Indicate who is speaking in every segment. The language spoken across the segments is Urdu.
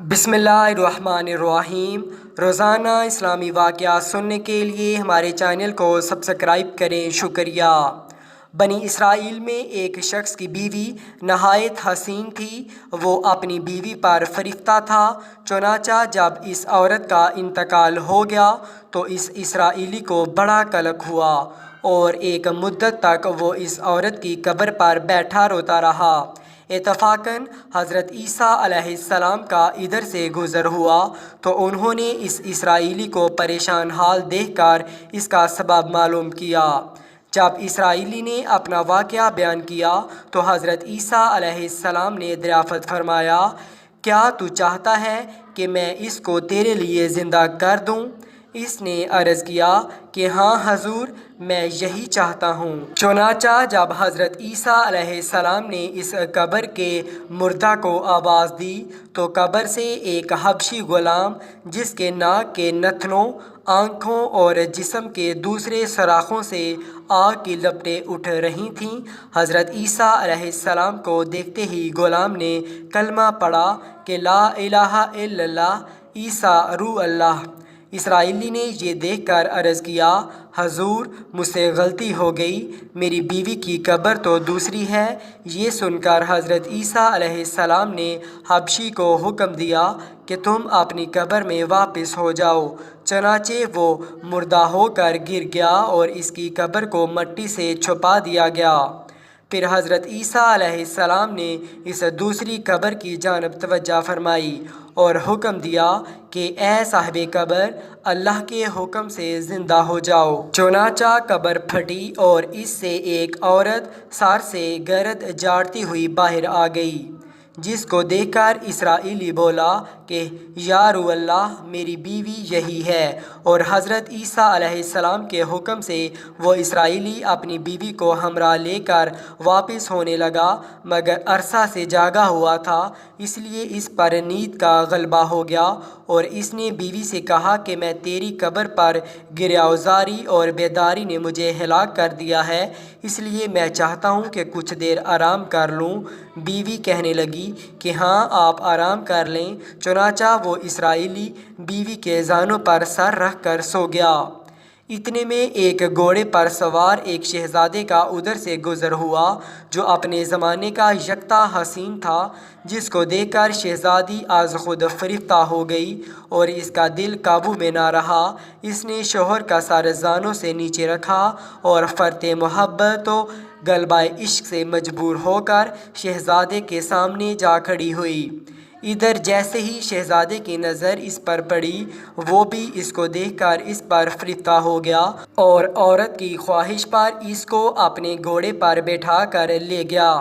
Speaker 1: بسم اللہ الرحمن الرحیم۔ روزانہ اسلامی واقعات سننے کے لیے ہمارے چینل کو سبسکرائب کریں، شکریہ۔ بنی اسرائیل میں ایک شخص کی بیوی نہایت حسین تھی۔ وہ اپنی بیوی پر فریفتہ تھا۔ چنانچہ جب اس عورت کا انتقال ہو گیا تو اس اسرائیلی کو بڑا قلق ہوا اور ایک مدت تک وہ اس عورت کی قبر پر بیٹھا روتا رہا۔ اتفاقاً حضرت عیسیٰ علیہ السلام کا ادھر سے گزر ہوا تو انہوں نے اس اسرائیلی کو پریشان حال دیکھ کر اس کا سبب معلوم کیا۔ جب اسرائیلی نے اپنا واقعہ بیان کیا تو حضرت عیسیٰ علیہ السلام نے دریافت فرمایا، کیا تو چاہتا ہے کہ میں اس کو تیرے لیے زندہ کر دوں؟ اس نے عرض کیا کہ ہاں حضور، میں یہی چاہتا ہوں۔ چنانچہ جب حضرت عیسیٰ علیہ السلام نے اس قبر کے مردہ کو آواز دی تو قبر سے ایک حبشی غلام، جس کے ناک کے نتنوں، آنکھوں اور جسم کے دوسرے سوراخوں سے آگ کی لپٹیں اٹھ رہی تھیں، حضرت عیسیٰ علیہ السلام کو دیکھتے ہی غلام نے کلمہ پڑھا کہ لا الہ الا اللہ عیسیٰ روح اللہ۔ اسرائیلی نے یہ دیکھ کر عرض کیا، حضور مجھ سے غلطی ہو گئی، میری بیوی کی قبر تو دوسری ہے۔ یہ سن کر حضرت عیسیٰ علیہ السلام نے حبشی کو حکم دیا کہ تم اپنی قبر میں واپس ہو جاؤ۔ چنانچہ وہ مردہ ہو کر گر گیا اور اس کی قبر کو مٹی سے چھپا دیا گیا۔ پھر حضرت عیسیٰ علیہ السلام نے اس دوسری قبر کی جانب توجہ فرمائی اور حکم دیا کہ اے صاحب قبر، اللہ کے حکم سے زندہ ہو جاؤ۔ چنانچہ قبر پھٹی اور اس سے ایک عورت سر سے گرد جھاڑتی ہوئی باہر آ گئی، جس کو دیکھ کر اسرائیلی بولا کہ یا روح اللہ، میری بیوی یہی ہے۔ اور حضرت عیسیٰ علیہ السلام کے حکم سے وہ اسرائیلی اپنی بیوی کو ہمراہ لے کر واپس ہونے لگا، مگر عرصہ سے جاگا ہوا تھا، اس لیے اس پر نیند کا غلبہ ہو گیا اور اس نے بیوی سے کہا کہ میں تیری قبر پر گریہوزاری اور بیداری نے مجھے ہلاک کر دیا ہے، اس لیے میں چاہتا ہوں کہ کچھ دیر آرام کر لوں۔ بیوی کہنے لگی کہ ہاں، آپ آرام کر لیں۔ چنانچہ وہ اسرائیلی بیوی کے زانوں پر سر رکھ کر سو گیا۔ اتنے میں ایک گھوڑے پر سوار ایک شہزادے کا ادھر سے گزر ہوا جو اپنے زمانے کا یکتا حسین تھا، جس کو دیکھ کر شہزادی از خود فریفتہ ہو گئی اور اس کا دل قابو میں نہ رہا۔ اس نے شوہر کا سر زانوں سے نیچے رکھا اور فرط محبت و غلبہ عشق سے مجبور ہو کر شہزادے کے سامنے جا کھڑی ہوئی۔ ادھر جیسے ہی شہزادے کی نظر اس پر پڑی، وہ بھی اس کو دیکھ کر اس پر فریفتہ ہو گیا اور عورت کی خواہش پر اس کو اپنے گھوڑے پر بٹھا کر لے گیا۔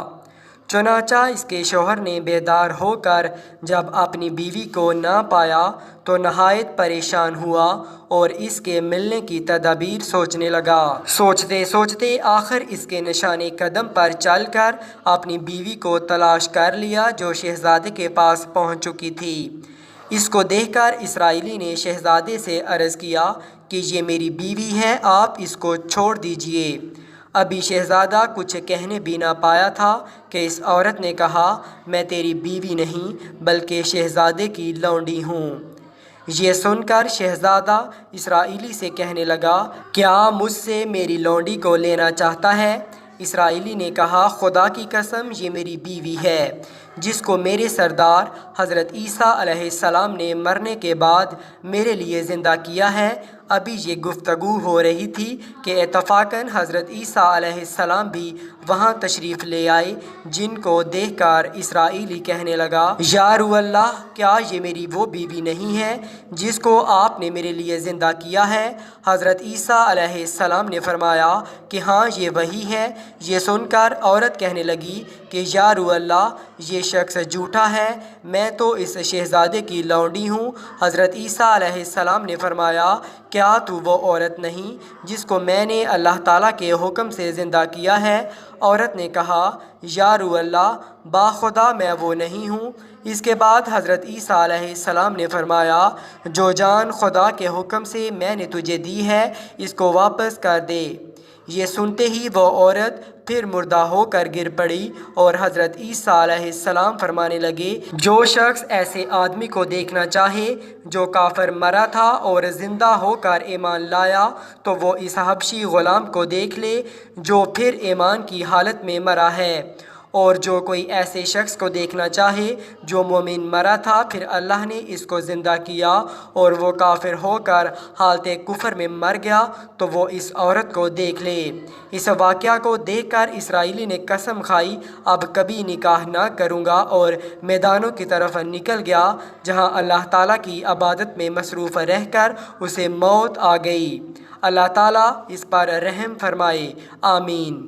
Speaker 1: چنانچہ اس کے شوہر نے بیدار ہو کر جب اپنی بیوی کو نہ پایا تو نہایت پریشان ہوا اور اس کے ملنے کی تدابیر سوچنے لگا۔ سوچتے سوچتے آخر اس کے نشان قدم پر چل کر اپنی بیوی کو تلاش کر لیا، جو شہزادے کے پاس پہنچ چکی تھی۔ اس کو دیکھ کر اسرائیلی نے شہزادے سے عرض کیا کہ یہ میری بیوی ہے، آپ اس کو چھوڑ دیجیے۔ ابھی شہزادہ کچھ کہنے بھی نہ پایا تھا کہ اس عورت نے کہا، میں تیری بیوی نہیں بلکہ شہزادے کی لونڈی ہوں۔ یہ سن کر شہزادہ اسرائیلی سے کہنے لگا، کیا مجھ سے میری لونڈی کو لینا چاہتا ہے؟ اسرائیلی نے کہا، خدا کی قسم، یہ میری بیوی ہے، جس کو میرے سردار حضرت عیسیٰ علیہ السلام نے مرنے کے بعد میرے لیے زندہ کیا ہے۔ ابھی یہ گفتگو ہو رہی تھی کہ اتفاقاً حضرت عیسیٰ علیہ السلام بھی وہاں تشریف لے آئے، جن کو دیکھ کر اسرائیلی کہنے لگا، یا روح اللہ، کیا یہ میری وہ بیوی نہیں ہے جس کو آپ نے میرے لیے زندہ کیا ہے؟ حضرت عیسیٰ علیہ السلام نے فرمایا کہ ہاں، یہ وہی ہے۔ یہ سن کر عورت کہنے لگی کہ یا روح اللہ، یہ شخص جھوٹا ہے، میں تو اس شہزادے کی لونڈی ہوں۔ حضرت عیسیٰ علیہ السلام نے فرمایا، کیا تو وہ عورت نہیں جس کو میں نے اللہ تعالیٰ کے حکم سے زندہ کیا ہے؟ عورت نے کہا، یا روح اللہ، باخدا میں وہ نہیں ہوں۔ اس کے بعد حضرت عیسیٰ علیہ السلام نے فرمایا، جو جان خدا کے حکم سے میں نے تجھے دی ہے، اس کو واپس کر دے۔ یہ سنتے ہی وہ عورت پھر مردہ ہو کر گر پڑی اور حضرت عیسیٰ علیہ السلام فرمانے لگے، جو شخص ایسے آدمی کو دیکھنا چاہے جو کافر مرا تھا اور زندہ ہو کر ایمان لایا تو وہ اس حبشی غلام کو دیکھ لے جو پھر ایمان کی حالت میں مرا ہے، اور جو کوئی ایسے شخص کو دیکھنا چاہے جو مومن مرا تھا پھر اللہ نے اس کو زندہ کیا اور وہ کافر ہو کر حالت کفر میں مر گیا تو وہ اس عورت کو دیکھ لے۔ اس واقعہ کو دیکھ کر اسرائیلی نے قسم کھائی، اب کبھی نکاح نہ کروں گا، اور میدانوں کی طرف نکل گیا جہاں اللہ تعالیٰ کی عبادت میں مصروف رہ کر اسے موت آ گئی۔ اللہ تعالیٰ اس پر رحم فرمائے، آمین۔